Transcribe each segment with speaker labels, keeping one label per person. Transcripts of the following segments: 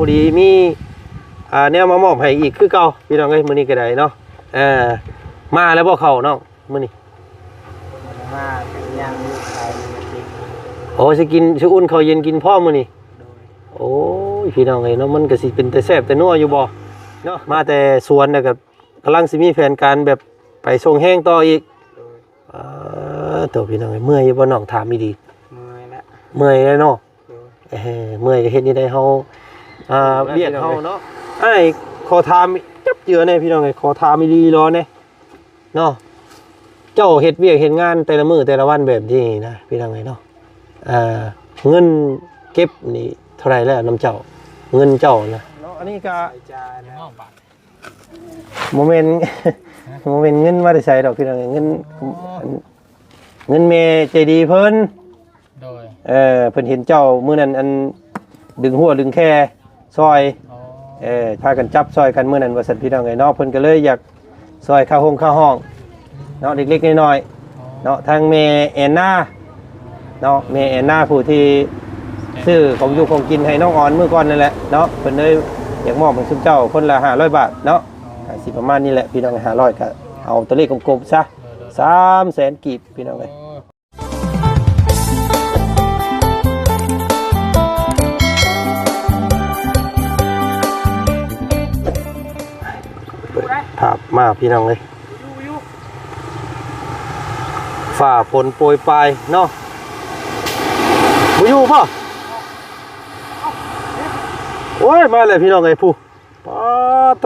Speaker 1: พอดีมีแนวมามอบให้อีกคือเก่าพี่น้องเอ้ยมื้อนี้ก็ได้เนาะมาแล้วบ่เข้าน้องมื้อนี้
Speaker 2: มาย่างลูกชายกิน
Speaker 1: โอ้สิกินสิอุ่นข้าวเย็นกินพร้อมมื้อนี้โอ้ยพี่น้องเอ้ยเนาะมันก็สิเป็นแต่แซ่บแต่นัวอยู่บ่เนาะมาแต่สวนแล้วก็กำลังสิมีแผนการแบบไปส่งแห้งต่ออีกตัวพี่น้องเอ้ยเมื่อยบ่น้องถามอีดีเมื่อยแล้วเนาะเมื่อยก็เฮ็ดนี่ได้เฮาเบียดเฮาเนาะไอ้ขอถามจับเจือแน่พี่น้องเอ้ยขอถามอีดีรอแน่เนาะเจ้าเฮ็ดเวียกเฮ็ดงานแต่ละมื้อแต่ละวันแบบนี้นะพี่น้องเอ้ยเนาะเงินเก็บนี่เท่าไหร่แล้วน้ำเจ้าเงินเจ้านะเนาะอันนี้ก็โมเมนต์เงินว่าได้ใช้ดอกพี่น้องเงินเมใจดีเพิ่นโดยเพิ่นเห็นเจ้ามื้อนั้นอันดึงหัวดึงแค่ซอยพากันจับซอยกันมื้อนั้นว่าซั่นพี่น้องไงเนาะเพิ่นก็เลยอยากซอยค่าห้องเนาะเล็กๆน้อยๆเนาะทางแม่แอนนาเนาะแม่แอนนาผู้ที่ซื้อของอยู่ของกินให้น้องออนมื้อก่อนนั่นแหละเนาะเพิ่นเลยอยากมอบให้ซุมเจ้าคนละ500 บาทเนาะสิประมาณนี้แหละพี่น้อง500ก็เอาตัวเลขกลมๆซะ300,000กีบพี่น้องเอ้ยภาพมาพี่น้องเลยฝ่าฝนโปรยปลายเนาะมาอยู่พ่อโอ้ยมาเลยพี่น้องเลยผู้ป้าโต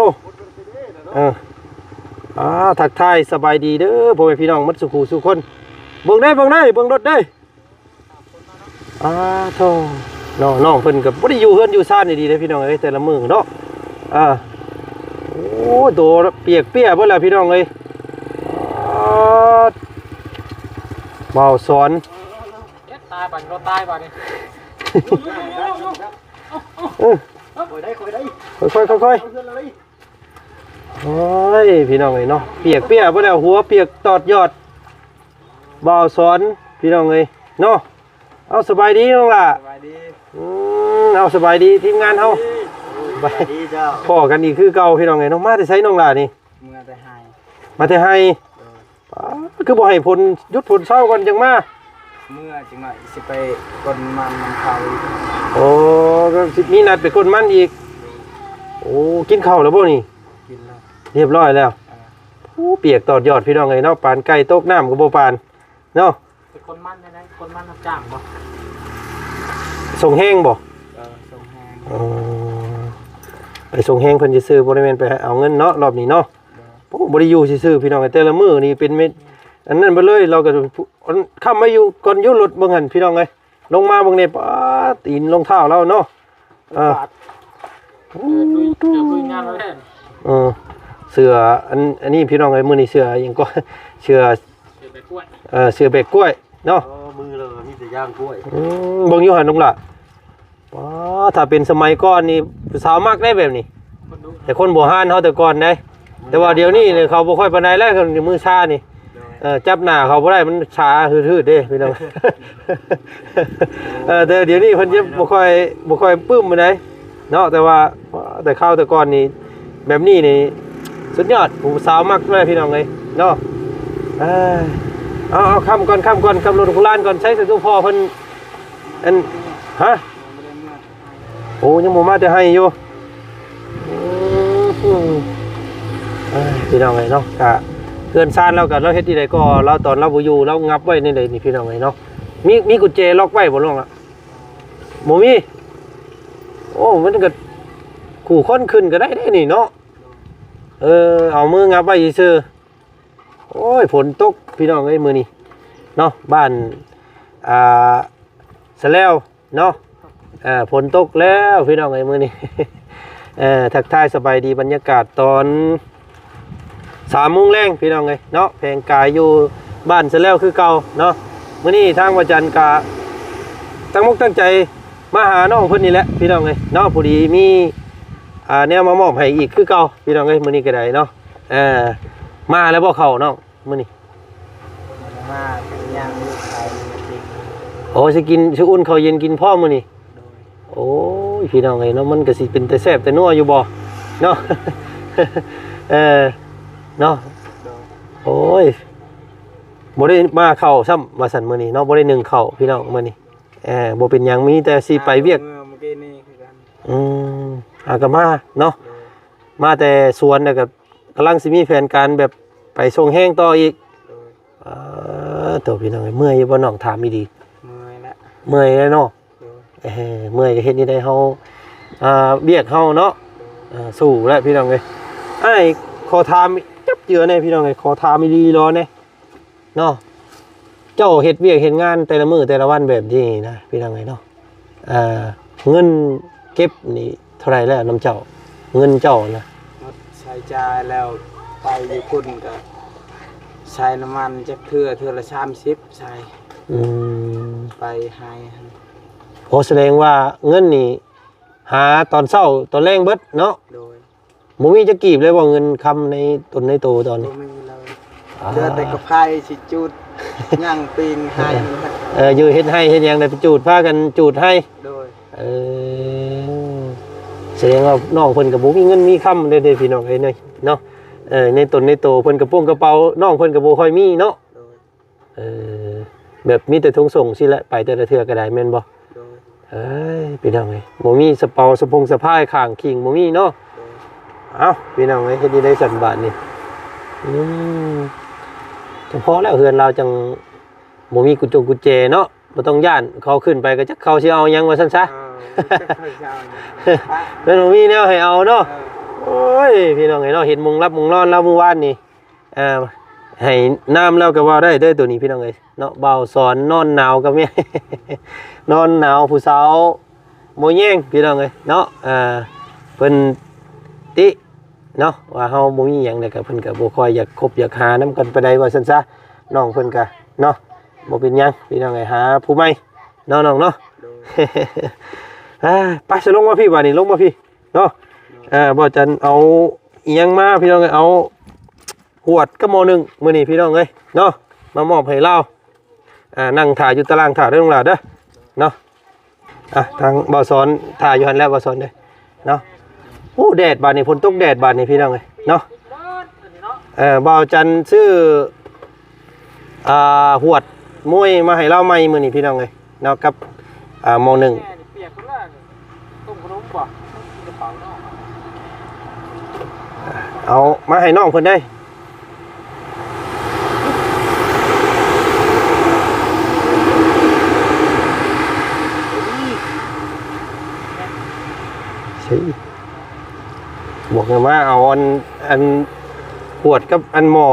Speaker 1: ถักทายสบายดีเด้อพ่อแม่พี่น้องมัดสุขสุขคนเบิ่งได้เบิ่งรถได้โตน้องเพิ่นกับบ่ได้อยู่เฮือนอยู่ซ่านนี่ดีเลยพี่น้องเอ้ยแต่ละมื้อเนาะโอ้โดเปียกเปียเบิ่แล้วพี่น้องเอ้ยเบาสอนตายบันก็ตายบันนี่ค่อยโอ้ยพี่น้องเอ้ยเนาะเปียกเปียเบิ่แล้วหัวเปียกตอดยอดเบาสอนพี่น้องเอ้ยเนาะเอาสบายดีน้องล่ะสบายดีเอาสบายดีทีมงานเฮาพ่อกันอีกคือเก่าพี่น้องไงน้องมาได้ใช้น้องล่ะนี่มาแต่ให้คือบ่ให้ผลยุดผลเศร้าก่อนจังมา
Speaker 2: เมื่อจังหน่อยสิไปกดมันเผา
Speaker 1: โอ้ก็สิมีนัดไปกดมันอีกโอ้กินข้าวแล้วบ่นี่
Speaker 2: กินแล้ว
Speaker 1: เรียบร้อยแล้วโอ้เปียกตอดยอดพี่น้องไงเนาะปานไก่ตกน้ำก็บ่ปานเนาะ
Speaker 2: ไปคนมันได้คนมันรับจ้างบ่
Speaker 1: ส่งแห้งบ่
Speaker 2: ส่งแห้ง
Speaker 1: ไปส่งแห้งเพิ่นสิซื้อบ่ได้แม่นไปเอาเงินเนาะรอบนี้เนาะโอ้บ่ได้อยู่ซื่อๆพี่น้องแต่ละมื้อนี่เป็นเม็ดอันนั้นไปเลยเราก็ข้ามมาอยู่ก่อนอยู่รถเบิ่งหั่นพี่น้องเอ้ยลงมาเบิ่งนี่ป้าตีนรองเท้าเราเนาะ
Speaker 2: ลุยงานแล้ว
Speaker 1: เสืออันนี้พี่น้องเอ้ยมื้อนี้เสือหยังก็เสือเบกกล้วยเสือเบกกล้วยเนาะ
Speaker 2: มือเลยมีแต่ย่างกล้วย
Speaker 1: เบิ่งอยู่หั่นน้องล่ะถ้าเป็นสมัยก่อนนี่สาวมักได้แบบนี้แต่คนโบราณเขาแต่ก่อนได้แต่ว่าเดี๋ยวนี้เขาบ่ค่อยปานใดแล้วมือชานี่จับหน้าเขาบ่ได้มันชาหืดๆเด้พี่น้องแต่เดี๋ยวนี้เพิ่นจะบ่ค่อยปลื้มปานใดเนาะแต่ว่าแต่ข้าวแต่ก่อนนี่แบบนี้นี่สุดยอดผู้สาวมักเลยพี่น้องเอ้ยเนาะเอาค่ำก่อนค่ำรถของร้านก่อนใช้สิทุกพ่อเพิ่นอันฮะโอ้ยังโมมาจะให้อยู่พี่น้องไงเนาะกะเพื่อนซ่านเรากับเราเฮ็ดที่ไหนก็เราตอนเราบ่อยู่เรางับไว้นี่เลยนี่พี่น้องไงเนาะมีกุญแจล็อกไว้บ่ล่ะโมมีโอ้มันก็ขู่ค้นขึ้นก็ได้นี่เนาะเอามืองับไว้ซื่อโอ้ยฝนตกพี่น้องไอ้มื้อนี้เนาะบ้านสะแล้วเนาะฝนตกแล้วพี่น้องไอ้มื้อนี้ทักทายสบายดีบรรยากาศตอน3 โมงแรงพี่น้องไงเนาะแพงกายอยู่บ้านสะแล้วคือเก่าเนาะมื้อนี้ทางวัดจันทร์กะตั้งมุกตั้งใจมาหาน้องเพิ่นนี่แหละพี่น้องไงเนาะพอดีมีแนวมามอบให้อีกคือเก่าพี่น้องไงมื้อนี้ก็ได้เนาะมาแล้วบ่เข้าน้องมื้อนี้
Speaker 2: มาย่างลูกชายกิน
Speaker 1: โอ้สิกินสิอุ่นข้าวเย็นกินพร้อมมื้อนี้โ โอ้ยพี่น้องเอ้ยเนาะมันก็สิเป็นแต่แซ่บแต่นัวอยู่บ่เนาะ เนาะ
Speaker 2: โดย
Speaker 1: โอ้ยบ่ได้มาเข้าซ้ำว่าซั่นมื้อนี้เนาะบ่ได้นึ่งข้าวพี่น้องมื้อนี้บ่เป็นหยังมีแต่สิไปเวียก
Speaker 2: เมื่อกี้นี่คือกัน
Speaker 1: ก็มาเนาะ
Speaker 2: โดย
Speaker 1: มาแต่สวนแล้วก็กำลังสิมีแผนการแบบไปส่งแห้งต่ออีก
Speaker 2: โดย
Speaker 1: ตัวพี่น้องเอ้ยเมื่อยอยู่บ่น้องถามอีดี
Speaker 2: เมื่อยละ
Speaker 1: เมื่อยแล้วเนาะ
Speaker 2: โดย
Speaker 1: เมื่อยก็เฮ็ดนี่ได้เฮาเบียกเฮาเนาะสู้แล้วพี่น้องเอ้ยอ้ายขอถามจับเจือแน่พี่น้องเอ้ยขอถามอีหลีรอแน่เนาะเจ้าเฮ็ดเวียกเฮ็ดงานแต่ละมื้อแต่ละวันแบบนี้นะพี่น้องเอ้ยเนาะเงินเก็บนี่เท่าไหร่แล้วน้ำเจ้าเงินเจ้านะ
Speaker 2: หมดใช้จ่ายแล้วไปญี่ปุ่นก็ใช้น้ำมันจักเทื่อละ30ใช้
Speaker 1: อืม
Speaker 2: ไปให้หั่น
Speaker 1: โอ้แสดงว่าเงินนี่หาตอนเช้าตอนแรงเบิดเนาะ
Speaker 2: โดย
Speaker 1: บ่มีจะกีบเลยบ่เงินคำในตนในโตตอน
Speaker 2: บ่
Speaker 1: นี้
Speaker 2: มีเลยเหลือแต่กระไพสิจูดย่างปิงให้นี่แหละ
Speaker 1: อยู่เฮ็ดให้เฮ็ดหยังได้ไปจูดพากันจูดให้
Speaker 2: โดย
Speaker 1: แสดงว่าน้องเพิ่นก็บ่มีเงินมีคำเด้อพี่น้องเอ้ยเนาะในตนในโตเพิ่นกระโปรงกระเป๋าน้องเพิ่นก็บ่ค่อยมีเนาะ
Speaker 2: โดย
Speaker 1: แบบมีแต่ทงส่งสิแหละไปแต่ละเทื่อก็ได้แม่นบ่
Speaker 2: โดย
Speaker 1: พี่น้องเอ้ยบ่มีสะเปาสะพงสะพายข้างคิงบ่มีเนาะ
Speaker 2: โดย
Speaker 1: เอ้าพี่น้องเอ้ยเฮ็ดนี่ได้สันบาทนี่จังพอแล้วเฮือนเราจังบ่มีกุญแจเนาะบ่ต้องย่านเขาขึ้นไปก็จักเขาสิเอาหยังว่าซั่นซะ
Speaker 2: จักเคยเช้าเนี่ยปะ
Speaker 1: แล้วบ่มีแนวให้เอาเนาะ
Speaker 2: เออ
Speaker 1: โอ้ยพี่น้องเอ้ยเนาะเห็นมุงรับมุงนอนแล้วเมื่อวานนี่ให้น้ำแล้วก็ว่าได้เด้อตัวนี้พี่น้องเอ้ยเนาะเบาสอนนอนหนาวกับแม่ นอนหนาวผู้สาวบ่แย่งพี่น้องเอ้ยเนาะเพิ่นติเนาะว่าเฮาบ่มีหยังแล้วก็เพิ่นก็บ่ค่อยอยากคบอยากหานํกันปานใดว่าซั่นซะน้องเพิ่นก็เนาะบ่เป็นหยังพี่น้องเอ้ยหาผู้ใหม่เนาะน้องเนาะ
Speaker 2: โดย
Speaker 1: ไปสิลงมาพี่บัดนี้ลงมาพี่เนาะบ่จันเอาอีหยังมาพี่น้องเอ้ยเอาหวดกับหม้อหนึงมื้อนี้พี่น้องเอ้ยเนาะมามอบให้เรานั่งถ่ายอยู่ตารางถ่ายได้ลงล่ะเด้อเนาะทางบ่สอนถ่ายอยู่หั่นแล้วบ่สอนเด้อเนาะโอ้แดดบาดนี้ฝนตกแดดบาดนี้พี่น้องเอ้ยเนาะบ่าวจันซื้อหวดมวยมาให้เราใหม่มื้อนี้พี่น้องเอ้ยเนาะกับหม้อหนึง
Speaker 2: แม่นี่เปียกคนละต้มขนมบ่กระเป๋าเนาะ
Speaker 1: เอามาให้น้องเพิ่นได้สิบอกเลยว่าเอาอันขวดกับอันหม้อ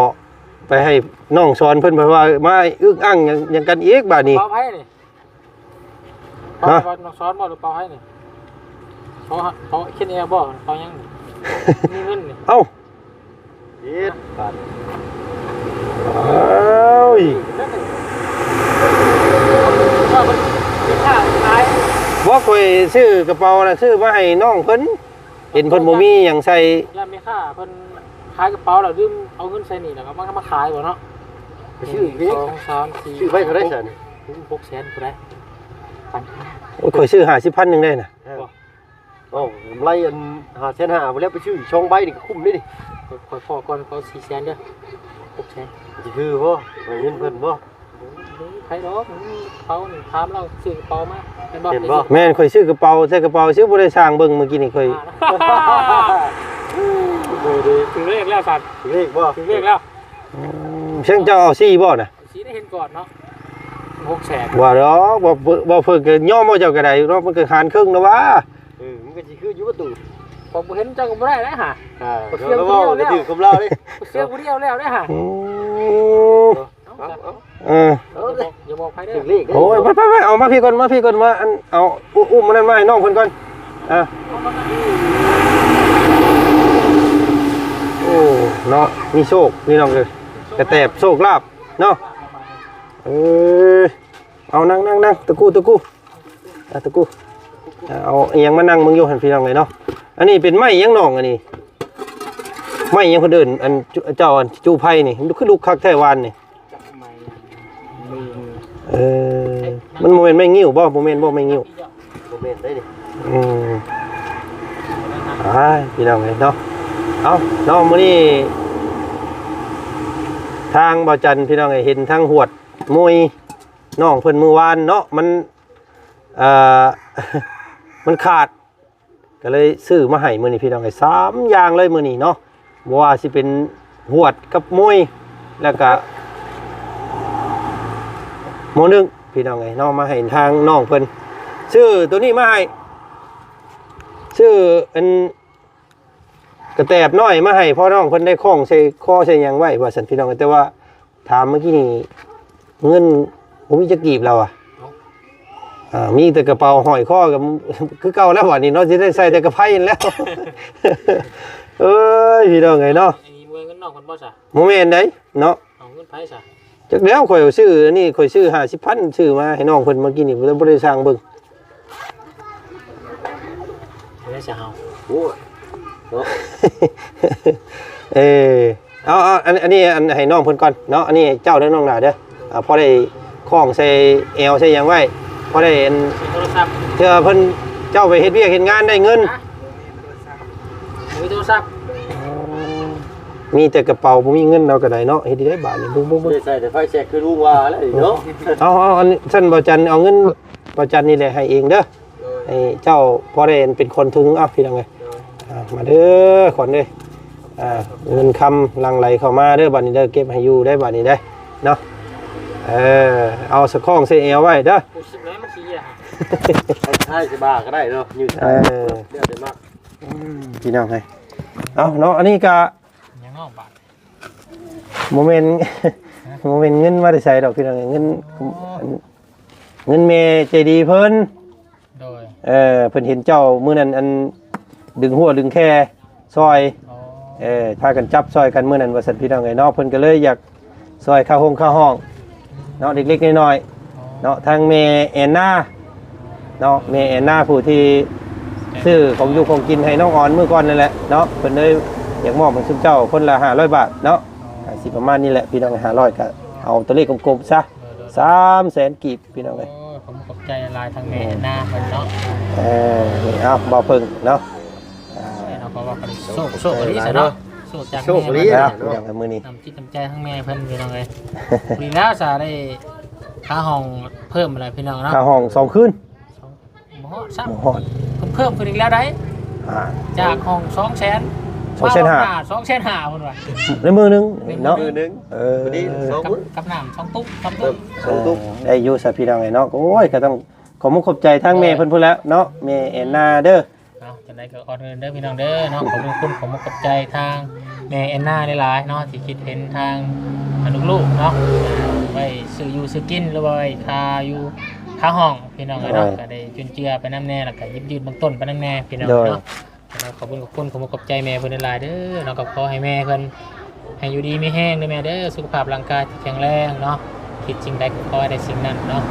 Speaker 1: ไปให้น้องสอนเพิ่นเพราะว่ามาอึ้งอั้งอย่างกันอีกบาดนี้
Speaker 2: เป่าไพ่นี่เป่าน้องซ้อนบ่หรือเป่าไพ่นี่เป่าคิดเองบ่เป่ายังนี่เงินนี่
Speaker 1: เอ้า
Speaker 2: เย็ดบาท
Speaker 1: เอ้ย
Speaker 2: ว่ามันมีค่าขาย
Speaker 1: บ่ค่อยซื้อกระเป๋าน่ะซื้อมาให้น้องเพิ่นเห็นเพิ่นบ่มีหยังใส่
Speaker 2: ยามมีค่าเพิ่นขายกระเป๋าแล้วลืมเอาเงินใส่นี่แล้วก็มาขายบ่เนาะ
Speaker 3: ชื่ออีก
Speaker 2: 2 3 4
Speaker 3: ชื่อไว้เขาได้สัน
Speaker 2: 6แสนผู้ใดปัน
Speaker 1: โอ้ยค่อยซื้อ50,000นึงได้น่ะ
Speaker 3: โอ้ไล่อันหาเส้นหาไปแล้วไปชื่อช่องใบนี่ก็คุ้มนี่ดิ
Speaker 2: ขอขอก่อนขอ4แสนเด้อ6แสน
Speaker 3: จะคือบ่เงินเพิ่นบ่
Speaker 2: ใครดอกเป๋านี่ถามเราซื้อกระเป๋ามาเป็นบ่
Speaker 3: เห็นบ่
Speaker 1: แม่นค่อยซื้อกระเป๋าใส่กระเป๋าซื้อบ่ได้สร้างเบิ่งเมื่อกี้นี่ค่อย
Speaker 2: ถึงเลขแล้วสัตว์
Speaker 3: เลขบ่
Speaker 2: ถึงเลขแล้ว
Speaker 1: เชิงเจ้าเอาซี่บ่น่ะ
Speaker 2: สีได้เห็นก่อนเนาะ6แสน
Speaker 1: ว่าดอกบ่เพิ่นก็ย่อมบ่เจ้าก็ได้เนาะมันก็หารครึ่งแล้ววะ
Speaker 3: มันก็สิคืออยู่ประตู
Speaker 2: ผมบ่เห็นเจ้าก็บ่ได้นะฮะ
Speaker 3: เดี๋ยวเราเว้าจะถือกำลาดิ
Speaker 2: เสียผู้เดียวแล้วนะฮะ อย่าบอกใครเด้
Speaker 3: ถึ
Speaker 2: อง
Speaker 3: เลข
Speaker 1: โอ้ยไปเอามาพี่ก่อนมาอันเอาอุ้มมันมาให้น้องเพิ่นก่อนโอ้เนาะมีโชคนี่น้องเอ้ยกระแตบโชคลาภเนาะเอานั่งตะกู้ตะกู้เอาอีหยังมานั่งมึงอยู่หั่นพี่น้องเลยเนาะอันนี้เป็นไม้อีหยังน้องอันนี้ไม้อีหยังคนอื่นอันเจ้าอันจูไผ่นี่มันคือลูกคักแท้วานนี่มันโมเมนต์ไม่งิ้วบ่โมเมนต์บ่ไม่งิ้ว
Speaker 3: บ่แม่นได้ดิ
Speaker 1: พี่น้องเอ้ยเนาะเอาน้องมื้อนี้ทางบ่จันพี่น้องเอ้ยเห็นทางหวดมวยน้องเพิ่นมื้อวานเนาะมันเอ่อ มันขาดก็เลยซื้อมาให้มื้อนี้พี่น้องเอ้ย3อย่างเลยมื้อนี้เนาะบ่ว่าสิเป็นหวดกับมวยแล้วก็หมอนึงพี่น้องเอ้ยน้องมาให้ทางน้องเพิ่นซื้อตัวนี้มาให้ซื้ออันกระแตบน้อยมาให้พ่อน้องเพิ่นได้คล้องใส่คอใส่หยังไว้ว่าซั่นพี่น้องแต่ว่าถามเมื่อกี้นี่เงินบ่มีจักกีบเรามีแต่กระเป๋าห้อยคอกับคือเก่าแล้วบัดนี้เนาะสิได้ใส่แต่กระไผนั่นแล้ว เอ้ยพี่น้องไงเนาะ
Speaker 2: อันนี้เงินน้องคนบ่ซะ
Speaker 1: บ่แม่นไดเนาะ
Speaker 2: เอาเงินไผซะ
Speaker 1: จักแล้วข่อยซื้ออันนี้ข่อยซื้อ50,000ซื้อมาให้น้องเพิ่นเมื่อกี้นี่บ่ได้สร้างเบิ่ง
Speaker 2: ไม่ได้ซะเฮา
Speaker 3: โอ้ยเนาะ
Speaker 1: เออเอาอันนี้อันให้น้องเพิ่นก่อนเนาะอันนี้เจ้าเด้อน้องหลาเด้อพอได้คล้องใส่แอวใส่หยังไว้พอได้อัน
Speaker 2: โทรศัพท์
Speaker 1: เทื่อเพิ่นเจ้าไปเฮ็ดเวียกเฮ็ดงานได้เงิน
Speaker 2: มีโทรศัพท์
Speaker 1: มีแต่กระเป๋าบ่มีเงินเราก็ได้เนาะเฮ็ดได้บาทนี่บ่
Speaker 3: ไม่ได้ใส่แต่ไฟแชกคือลุงว่าแล้วเนาะ
Speaker 1: เอาอันซั่นบ่จันเอาเงินบ่จันนี่แหละให้เองเด้อให้เจ้าพอได้เป็นคนทุงเอาพี่น้องเอ้ยมาเด้อขอนเด้อเงินคำหลั่งไหลเข้ามาเด้อบัดนี้เด้อเก็บให้อยู่ได้บัดนี้ได้เนาะเอาสะข้องใส่เอวไว้เด้อ
Speaker 2: กูสิบแล้วมันขี้อ่ะ
Speaker 3: ใช่สิบ้าก็ได้เนาะอยู่
Speaker 1: เออ
Speaker 3: เดี๋ยวได้มาก
Speaker 1: พี่น้องเอ้ยเอาเนาะอันนี้ก็
Speaker 2: ยังงอกบาท
Speaker 1: โมเมนต์ โมเมนต์เงินมาได้ใส่ดอกพี่น้องเอ้ยเงินเมใจดีเพิ่น
Speaker 2: โดย
Speaker 1: เพิ่นเห็นเจ้ามื้อนั้นอันดึงหัวดึงแค่ซอยพากันจับซอยกันมื้อนั้นว่าซั่นพี่น้องเอ้ยเนาะเพิ่นก็เลยอยากซอยค่าห้องเนาะเล็กๆน้อยๆเนาะทางแม่แอนนาเนาะแม่แอนนาผู้ที่ซื้อของอยู่ของกินให้น้องออนมื้อก่อนนั่นแหละเนาะเพิ่นเลยอยากมอบให้ซุเจ้าคนละ500 บาทเนาะก็สิประมาณนี้แหละพี่น้อง500ก็เอาตัวเลขกลมๆซะ300,000กีบพี่น้องเอ้ย
Speaker 2: ผมขอบใจลายทางแม่หน้าเพิ่นเนาะ
Speaker 1: นี่เอาบ่เพิ่งเนาะ
Speaker 2: เนาะเพราะว่าโชคดีซะเนาะโชคจากแม่
Speaker 1: แล้วอย่างมื้อนี้
Speaker 2: นำจิตนำใจทั้งแม่เพิ่นพี่น้องเอ้ยดีแล้วซะได้ค่าห้องเพิ่มอะไรพี่น้องเนาะ
Speaker 1: ค่าห้อง2คืน
Speaker 2: บ่ฮอดซ้
Speaker 1: บ่ฮอด
Speaker 2: ำเพิ่มขึ้นอีกแล้วได้ จากห้อง200,000
Speaker 1: 2,500
Speaker 2: 2,500เพิ่นว่า
Speaker 1: ในมือนึงเนาะ
Speaker 3: มือนึง วันนี้สอง
Speaker 2: กับ
Speaker 3: มื้อ
Speaker 2: กับน้ำ2ตุ๊ก2ตุ๊ก
Speaker 3: สองตุ๊ก
Speaker 1: ได้อยู่ซะพี่น้องไอ้เนาะโอ้ยก็ต้องขอบคุณขอบใจทั้งแม่เพิ่นพู้นแล้วเนาะแม่แอนนาเด้อ
Speaker 2: เอาจังได๋ก็ออดเงินเด้อพี่น้องเด้อเนาะขอบคุณขอบใจทางแม่แอนนาหลายๆเนาะที่คิดเห็นทางลูกๆเนาะไว้ซื้ออยู่ซื้อกินหรือว่าไว้ค่าอยู่ค่าห้องพี่น้องเอ้ยเนาะก็ได้จุนเจือไปนำแน่แล้วก็ยิบยืนเบื้องต้นไปนำแน่พี่น้องเนาะขอบคุณขอบใจแม่เพิ่นหลายๆเด้อเนาะก็ขอให้แม่เพิ่นให้อยู่ดีมีแห้งเด้อแม่เด้อสุขภาพร่างกายที่แข็งแรงเนาะคิดสิ่งใดก็ขอให้ได้สิ่งนั้นเนาะ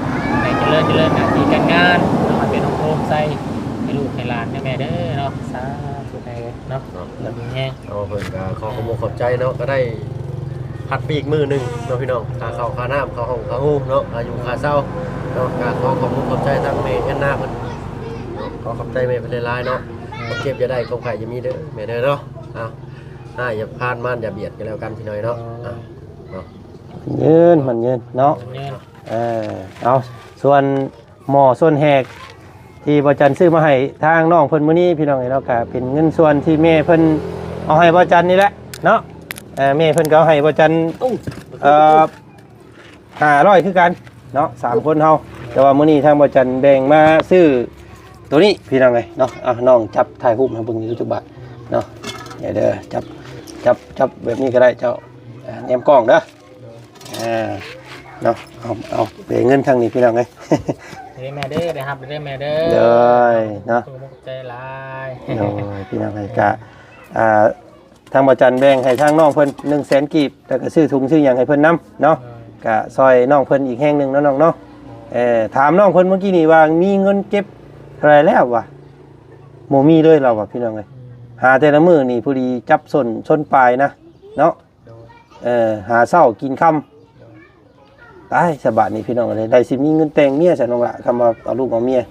Speaker 2: ให้เจริญหน้าที่การงานเนาะให้เป็นโฮมไซให้ลูกให้หลานเด้อแม่เด้อเนาะสาธุแม่เนาะแล้วมีแห้ง
Speaker 3: เอาเพิ่นก็ขอขอบใจเนาะก็ได้พัดปีกมือหนึงเนาะพี่น้องค่าข้าวค่าน้ำค่าห้องค่าหูเนาะอายุค่าเช่าเนาะก็ขอขอบใจทั้งแม่แอนนาเพิ่นขอขอบใจแม่เพิ่นหลายๆเนาะบ่เจ็บอย่าได้กองไข่อย่ามีเด้อแม่เด้อเนาะอย่าพลาดมันอย่าเบียดกันแล้วกันพี่น้อยเนาะเนาะ
Speaker 1: ยืนมันยืนเนาะ
Speaker 2: เนี่ย
Speaker 1: เอาส่วนหม้อส่วนแหกที่บ่จันซื้อมาให้ทางน้องเพิ่นมื้อนี้พี่น้องไอ้เนาะก็เป็นเงินส่วนที่แม่เพิ่นเอาให้บ่จันนี่แหละเนาะแม่เพิ่นก็เอาให้บ่จัน500คือกันเนาะ3คนเฮาแต่ว่ามื้อนี้ทางบ่จันแบ่งมาซื้อตัวนี้พี่น้องเอ้ยเนาะน้องจับถ่ายรูปให้เบิ่งอยู่ทุกบาทเนาะเด้อจับแบบนี้ก็ได้เจ้าแนมกล้องเด้อเนาะเอาไปเงินทางนี้พี่น้องเอ้ย
Speaker 2: เด้อแม่เด้อได้รับเด้อแม่เด้อ
Speaker 1: เลยเนาะ
Speaker 2: ขอบใจหลาย
Speaker 1: โดยพี่น้องเอ้ยกะทางบ่จันแบ่งให้ทางน้องเพิ่น100,000กีบแล้วก็ซื้อถุงซื้อหยังให้เพิ่นนํเนาะกะซอยน้องเพิ่นอีกแห่งหนึงเนาะน้องเนาะถามน้องเพิ่นเมื่อกี้นี่ว่ามีเงินเก็บเท่าไหร่แล้ววะบ่มีเลยเราว่ะพี่น้องเอ้ยหาแต่ละมื้อนี่ผู้ดีจับส้นปลายนะเนาะหาเช้ากินค่ำตายสบายนี่พี่น้องเอ้ยได้สิมีเงินแต่งเมียซะน้องละคำว่าเอาลูกเอาเมีย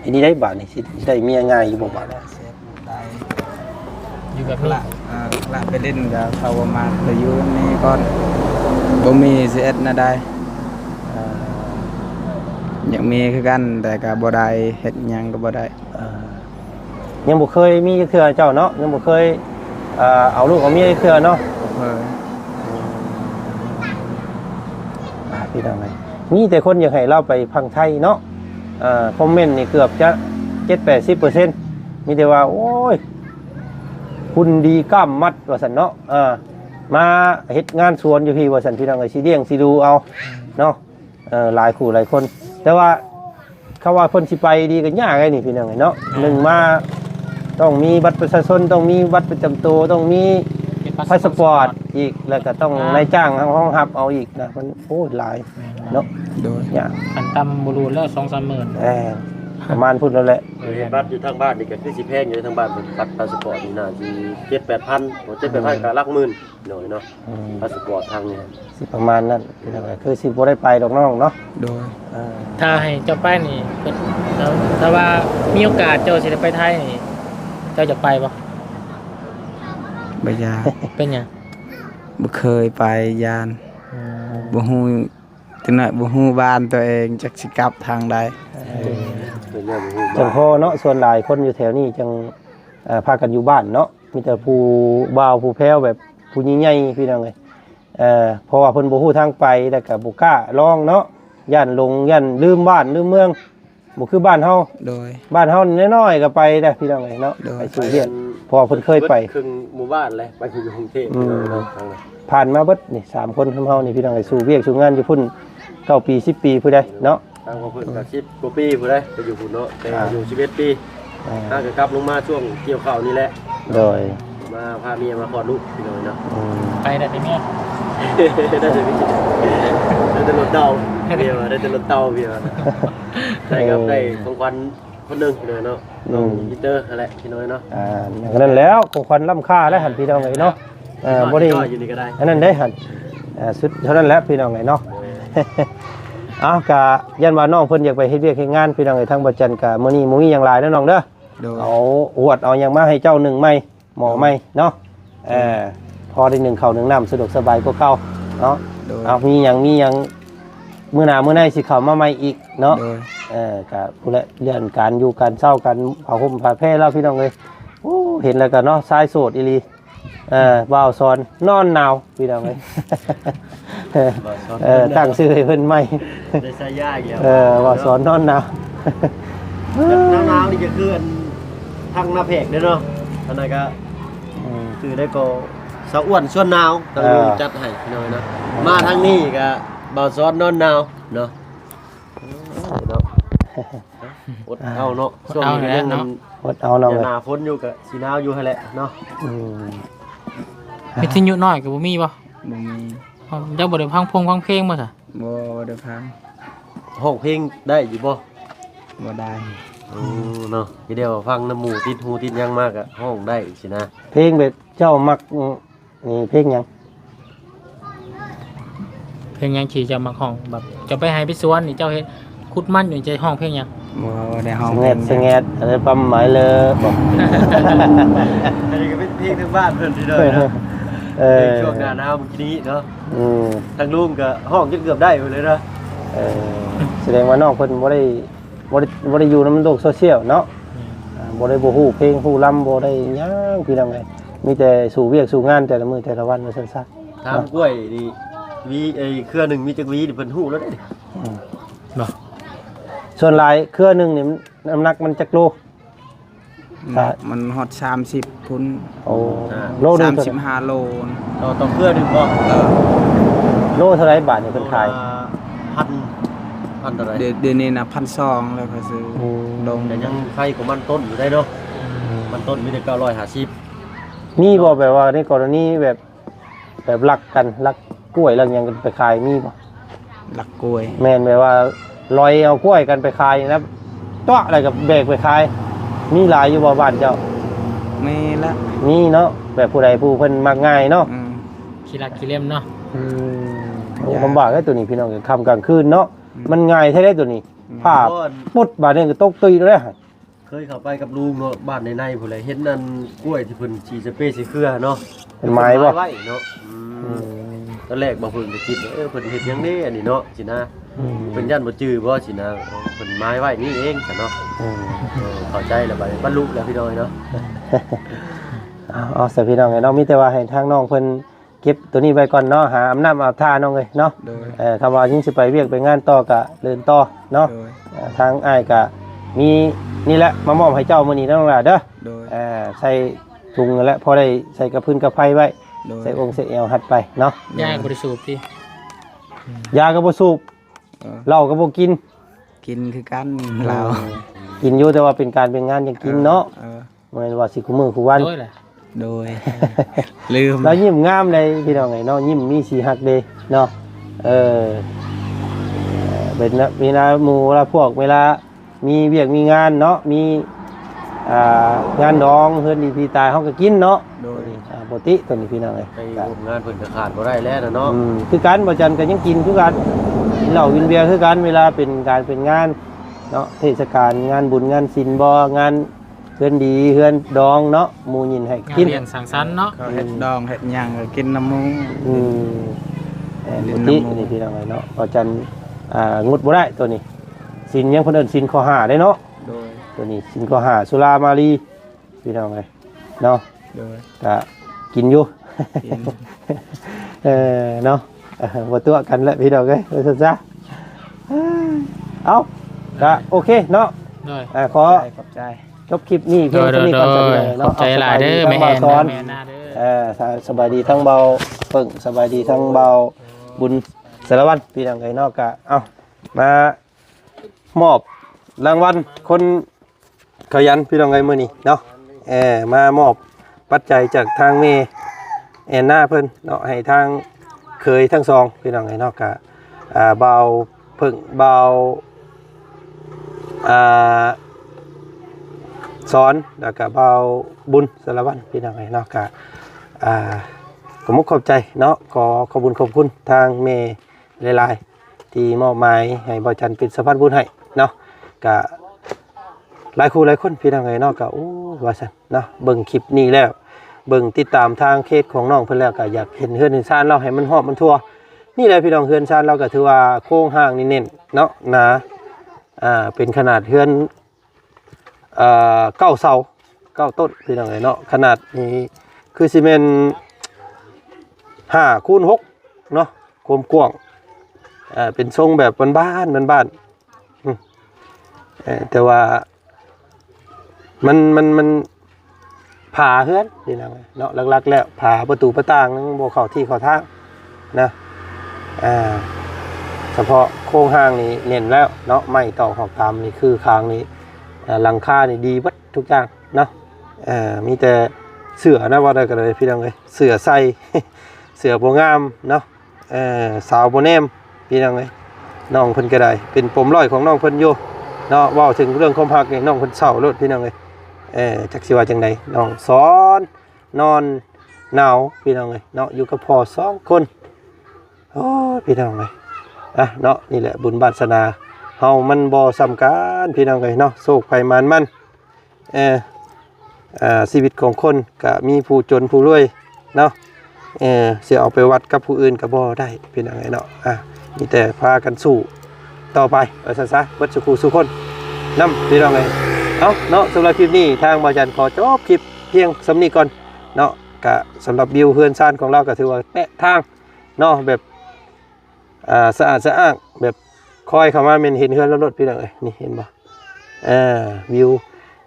Speaker 1: อันนี้ได้บาทนี่สิได้เมียง่ายอยู่บ่บาท
Speaker 2: อยู่แบบนี้
Speaker 4: ละไปเล่นกับเขาประมาณไปอยู่นี่ก่อนบ่มีสิเอ็ดน่ะได้อยากมีคือกันแต่ก็บ่ได้เฮ็ดหยังก็บ่ได้
Speaker 1: ยังบ่เคยมีเทื่อเจ้าเนาะยังบ่เคยเอาลูกเอาเมียเทื่อเนาะ
Speaker 4: เออ
Speaker 1: พี่น้องเลยมีแต่คนอยากให้เราไปพังไทยเนาะคอมเมนต์นี่เกือบจะ 7-80% มีแต่ว่าโอ้ยคุณดีกล้ามมัดว่าซั่นเนาะมาเฮ็ดงานสวนอยู่พี่ว่าซั่นพี่น้องเอ้ยสิเลี้ยงสิดูเอาเนาะหลายคู่หลายคนแต่ว่าเขาว่าเพิ่นสิไปดีก็ยากไงนี่พี่น้องเอ้ยเนาะหนึ่งมาต้องมีบัตรประชาชนต้องมีบัตรประจำตัวต้องมีพาสปอร์ตอีกแล้วก็ต้องนายจ้างห้องฮับเอาอีกนะมันโอ้หลายเนาะ
Speaker 4: โดย
Speaker 1: ยาก
Speaker 2: ขันตำบูรูนแล้ว 2-3 หมื่น
Speaker 1: ประมาณพูดแล้วแหละ
Speaker 3: บัตรอยู่ทางบ้านนี่ก็คือสิแพงอยู่ทางบ้านบัตรพาสปอร์ตนี่น่าสิ 7-8,000 7-8,000ก็หลักหมื่นหน่อยเนาะพาสปอร์ตทางนี้
Speaker 1: สิประมาณนั้นพี่น้องเอ้ยคือสิบ่ได้ไปดอกน้องเนาะ
Speaker 4: โดย
Speaker 2: ถ้าให้เจ้าไปนี่ถ้าว่ามีโอกาสเจ้าสิได้ไปไทยนี่เจ้าจะไปบ่
Speaker 4: บ่ยาก
Speaker 2: เป็นหยัง
Speaker 4: บ่เคยไปยานบ่ฮู้จังได๋บ่ฮู้บ้านตัวเองจักสิกลับทางใด
Speaker 3: เป็นเรื่องบ่ฮู้
Speaker 1: จังพอเนาะส่วนหลายคนอยู่แถวนี้จังพากันอยู่บ้านเนาะมีแต่ผู้บ่าวผู้แพ้วแบบผู้ใหญ่ๆพี่น้องเอ้ยเพราะว่าเพิ่นบ่ฮู้ทางไปแล้วก็บ่กล้าลองเนาะย่านหลงย่านลืมบ้านลืมเมืองบ่คือบ้านเฮา
Speaker 4: โดย
Speaker 1: บ้านเฮาน้อยๆก็ไปได้พี่น้องเอ้ยเนาะ
Speaker 4: โดย
Speaker 1: ไปสู่เรียนเพอเพิ่นเคยไป
Speaker 3: ครึ่งหมู่บ้านเลยไปอยู่กรุงเทพเนาะทางนั้น
Speaker 1: ผ่านมาเบิดนี่3คนของเฮานี่พี่น้องเอ้ยสู่เวียกสู่งานอยู่พุ่น9 ปี10 ปีผู้ใดเนาะ
Speaker 3: ทางของเพิ่นก็10กว่าปีพุ่นเด้ไปอยู่พุ่นเนาะแต่อยู่11 ปีถ้าก็กลับลงมาช่วงเกี่ยวข้าวนี่แหละ
Speaker 1: โดย
Speaker 3: มาพาเมียมาคลอดลูกพี่น้อยเนาะ
Speaker 2: ไปได้แต่เมีย
Speaker 3: ได้แต่พี่ได้แต่รถเตาเมียได้แต่รถเตาเมียได้ครับได้ของขวัญคนหนึงพี่น้อยเนาะมิเตอร์นั่นแหละพี่น้อยเนาะ
Speaker 1: ก็นั่นแล้วของขวัญล้ำค่าแล้วหั่นพี่น้องเอ้ยเนาะบ่ได้
Speaker 3: อยู่นี่ก็ได้
Speaker 1: อันนั้นได้หั่นสุดเท่านั้นแหละพี่น้องเอ้ยเนาะ อ้าวกะยันว่าน้องเพิ่นอยากไปเฮ็ดเวียกเฮ็ดงานพี่น้องเอ้ยทางบ่จันกะมื้อนี้บ่มีหยังหลายเด้อน้องเด้อ
Speaker 4: โดย
Speaker 1: เอาหวดเอาหยังมาให้เจ้าหนึ่งไหมหมอไหมเนาะพอได้หนึ่งข้าวหนึ่งน้ำสะดวกสบายกว่าเก่าเนาะ
Speaker 4: โดย
Speaker 1: เอามีหยังมื้อหน้ามื้อในสิเข้ามาใหม่อีกเนาะ
Speaker 4: โดย
Speaker 1: กะผู้ละเรื่องการอยู่การเช้ากันผ้าห่มผ้าแพร่แล้วพี่น้องเอ้ยโอ้เห็นแล้วก็เนาะชายโสดอีหลีบ่าวสอนนอนหนาวพี่น้องเอ้ย ตั้งชื่อให้เพิ่นใหม่
Speaker 3: ได้ใช้ยาอีกแล้ว
Speaker 1: บ่าวสอนนอนหนาว
Speaker 3: หนาวนี่จะคือทางหน้าเพกเด้อเนาะอันนั้นก็คือได้ก็สะอ้วนส่วนหนาวต้องจัดให้พี่น้อยนะมาทางนี้ก็บ่าวซ้อนนอนหนาวเนาะเนาะอดเอาเนาะช่วงนี้ก็ยัง
Speaker 1: อดเอาน้อง
Speaker 3: ห
Speaker 1: เลย
Speaker 3: น้าฝนอยู่ก็สิหนาวอยู่หั่นแหละเนาะ
Speaker 2: วิทยุน้อยก็บ่มีบ่
Speaker 4: บ่มี
Speaker 2: เจ้าบ่ได้พังเพลงบ่ซะ
Speaker 4: บ่ได้พัง
Speaker 3: ห้องเพลงได้อยู่บ่
Speaker 4: บ่ได้
Speaker 3: เนาะทีเดียวฟังน้ำหมูติดหูติดยังมากอะห้องได้สินะ
Speaker 1: เพลงแบบเจ้ามักนี่เพลงหยัง
Speaker 2: เพลงหยังขี่จะมาห้องแบบจะไปให้ไปสวนนี่เจ้าเฮ็ดคุดมันอยู่ใจห้องเพลงหยัง
Speaker 4: บ่ได้ห้อง
Speaker 1: สงแงดอะไรปั๊มหมายเลยบอก
Speaker 3: อันนี้ก็เป็นเพลงทั้งบ้านเพิ่นทีเดียวนะช่วงหน้าหนาวเมื่อกี้นี้เนาะทางลุงก็ห้องจนเกือบได้ไปเลยนะ
Speaker 1: แสดงว่าน้องเพิ่นบ่ได้อยู่ในโลกโซเชียลเนาะบ่ได้บ่ฮู้เพลงฮู้ลำบ่ได้หยังพี่น้องเอ้ยมีแต่สู่เวียกสู่งานแต่ละมื้อแต่ละวันว่าซั่นซะ
Speaker 3: ทางกล้วยนี่วีไอ้เครือหนึ่งมีจักวีนี่เพิ่นฮู้แล้วเด้
Speaker 2: บ่
Speaker 1: ส่วนหลายเครือหนึงนี่น้ำหนักมันจักโล
Speaker 4: มันฮอด30พุ่น
Speaker 1: โอ้โลนึง
Speaker 4: 35โล
Speaker 3: ต่อเครือหนึงบ่
Speaker 1: โลเท่าไหร่บาทนี่เพิ่นขาย
Speaker 3: พันเท่าไหร่
Speaker 4: เดี๋ยวนี้น่ะ1,200แล้วก็ซื้อลง
Speaker 3: แต่ยังไฟของมันต้นอยู่ได้เนาะมันต้นมีแต่950
Speaker 1: มีบ่แบบว่าในกรณีแบบรักกันรักกล้วยรักหยังกันไปขายมีบ่
Speaker 4: หลักกล้วย
Speaker 1: แม่นแบบว่าลอยเอากล้วยกันไปขายนะตัวอะไรกับแบกไปขายมีหลายอยู่บ่บ้านเจ้า
Speaker 4: มีละ
Speaker 1: มีเนาะแบบผู้ใดผู้เพิ่นมักง่ายเนาะ
Speaker 2: ขี้รักขี้เล่มเนาะ
Speaker 1: โอ้ลำบากได้ตัวนี้พี่น้องกลางค่ำกลางคืนเนาะมันง่ายแท้ได้ตัวนี้ ภาพปุดบาดนี้ก็ตกตุยเลย
Speaker 3: เคยเข้าไปกับลุงเนาะบ้านในๆพุ่นเลยเห็นนั่นกล้วยที่เพิ่นฉีสเปรย์สีเครือเนาะ
Speaker 1: เป็นไม้บ่
Speaker 3: ไว้เนาะตอนแรกบ่เพิ่นก็คิดว่าเพิ่นเฮ็ดหยังเด้อันนี้เนาะสินะเพิ่นยันบ่จื้อบ่สินะเพิ่นไม้ไว้นี่เองซะเนาะเข้าใจแล้วบัดนี้บรรลุแล้วพี่น้อยเนาะ
Speaker 1: อ๋อสพี่น้องเนาะมีแต่ว่าให้ทางน้องเพิ่นเก็บตัวนี้ไว้ก่อนเนาะหาอำนาจอาบท่าน้องเลยเนาะคำว่ายิ่งสิไปเวียกไปงานต่อก็เดินต่อเนาะทางอ้ายก็มีนี่แหละมามอบให้เจ้ามื้อนี้น้องล่ะเด้อใส่ถุงแล้วพอได้ใส่กระพื้นกระไฟไว้ใส่องค์ใส่แอวหัดไปเนาะ
Speaker 2: ยาบริสุทธิ์ที่
Speaker 1: ยาก็บ่สูบเหล้าก็บ่กิน
Speaker 4: กินคือกันเรา
Speaker 1: กินอยู่แต่ว่าเป็นการเป็นงานยังกินเนาะบ่แม่นว่าสิคุมื้อคุวัน
Speaker 2: ด้วยแหละ
Speaker 4: โดยลืม
Speaker 1: แล้วยิ้มงามเลยพี่น้องเนาะยิ้มมีสีหักเด้เนาะเป็นเวลาหมู่เวลาพวกเวลามีเวียกมีงานเนาะมีงานดองเฮือนดีพี่ตายเฮาก็กินเนาะ
Speaker 4: โดย
Speaker 1: ปกติตัวนี้พี่น้องเอ้ย
Speaker 3: ไปร่วมงานเพิ่นก็ขาดบ่ได้แล้วนะเนาะ
Speaker 1: คือกันบ่จันก็ยังกินคือกันกินเหล้ากินเบียร์คือกันเวลาเป็นการเป็นงานเนาะเทศกาลงานบุญงานศีลบ่งานเฮือนดีเฮือนดองเนาะหมู่ยินให้
Speaker 2: งาน
Speaker 1: กิน
Speaker 2: เลี้ยงสังสรรค์เนาะ
Speaker 4: เขาเฮ็ดดองเฮ็ดหยังก็กินน้ำมูก
Speaker 1: ปกตินี่พี่น้องเอ้ยเนาะบ่จันงดบ่ได้ตัวนี้ศีลยังเพิ่นเอิ้นศีลข้อ5ได้เนาะ
Speaker 4: โดย
Speaker 1: ตัวนี้ศีลข้อ5สุรามารีพี่น้องเอ้ยเนาะ
Speaker 4: โดย
Speaker 1: ก็กินอยู่
Speaker 4: กิน
Speaker 1: เนาะบ่ตัวกันแล้วพี่น้องเอ้ยว่าซั่นซะเอาก็โอเคเนาะ
Speaker 2: ด้วย
Speaker 1: ขอ
Speaker 4: ขอบใจ
Speaker 1: จบคลิปนี้เพียงเท่านี้ก่อนจ้ะพี่น้อง
Speaker 2: ขอ
Speaker 1: เนาะ
Speaker 2: บใจหลายเด้อแม่แอน
Speaker 1: สอน
Speaker 2: แม่หน้าเด้อ
Speaker 1: สบายดีทั้งเบาเพิ่งสบายดีทั้งเบาบุญสารวัตรพี่น้องไงเนาะก็เอ้ามามอบรางวัลคนขยันพี่น้องไงมื้อนี้เนาะมามอบปัจจัยจากทางเมแอนนาเพิ่นเนาะให้ทางเคยทั้งสองพี่น้องไงเนาะก็เบาเพิ่งเบาสอนแล้วก็เบาบุญสารวัตรพี่น้องไงเนาะก็ขอบมุกขอบใจเนาะขอบคุญขอบคุณทางเมหลายๆที่มอบหมายให้บ่จันเป็นสะพานบุญให้เนาะก็หลายคู่หลายคนพี่น้องไงเนาะก็โอ้ว่าซั่นเนาะเบิ่งคลิปนี้แล้วเบิ่งติดตามทางเคสของน้องเพิ่นแล้วก็อยากเห็นเฮือนเห็นชานเราให้มันหอบมันทั่วนี่แหละพี่น้องเฮือนชานเราก็ถือว่าโครงห้างนี่เน้นเนาะหนาเป็นขนาดเฮือน9 เสา9 ต้นพี่น้องไงเนาะขนาดนี้คือซีเมนต์5 คูณ 6เนาะความกว้างเป็นทรงแบบบ้านแต่ว่ามันผ่าเฮือนพี่น้องเนาะหลักๆแล้วผ่าประตูประต่างนึงบ่เข้าที่เข้าทางนะเฉพาะโครงห้างนี้เน้นแล้วเนาะไม้ต่อหอกตามนี่คือคางนี้หลังคานี่ดีเบิดทุกอย่างเนาะมีแต่เสือนะว่าได้กันเลยพี่น้องเอ้ยเสือใส่ เสือบ่งามเนาะสาวบ่แนมพี่น้องเอ้ยน้องเพิ่นก็ได้เป็นปมร้อยของน้องเพิ่นอยู่เนาะเว้าถึงเรื่องความรักนี่น้องเพิ่นเศร้าโลดพี่น้องเอ้ยจักสิว่าจังไดน้องสอนนอนหนาวพี่น้องเอ้ยเนาะอยู่กับพ่อ2 คนโอ้พี่น้องเอ้ยเนาะนี่แหละบุญวาสนาเฮามันบ่สำคัญพี่น้องเอ้ยเนาะโชคภัยมันชีวิตของคนก็มีผู้จนผู้รวยเนาะเสียเอาไปวัดกับผู้อื่นก็บ่ได้เป็นยังไงเนาะมีแต่พากันสู้ต่อไปซะเบิดสุขสุขคนนำพี่น้องเอ้ยเอาเนาะสำหรับคลิปนี้ทางบ่จันขอจบคลิปเพียงสำนี้ก่อนเนาะก็สำหรับวิวเฮือนซ่านของเราก็ถือว่าแปะทางเนาะแบบสะอาดสะอ้างแบบคอยเข้ามาแม่นเห็นเฮือนรถพี่น้องเอ้ยนี่เห็นบ่วิว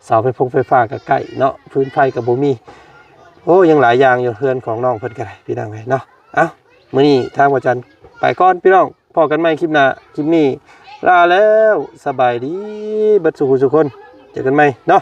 Speaker 1: เสาไฟฟ้าก็ใกล้เนาะพื้นไฟก็บ่มีโอ้ยังหลายอย่างอยู่เฮือนของน้องเพิ่นก็ได้พี่น้องเอ้ยเนาะมื้อนี้ทางบ่จันไปก่อนพี่น้องพอกันใหม่คลิปหน้าคลิปนี้ลาแล้วสบายดีเบิดสุขสุขคนเจอกันใหม่เนาะ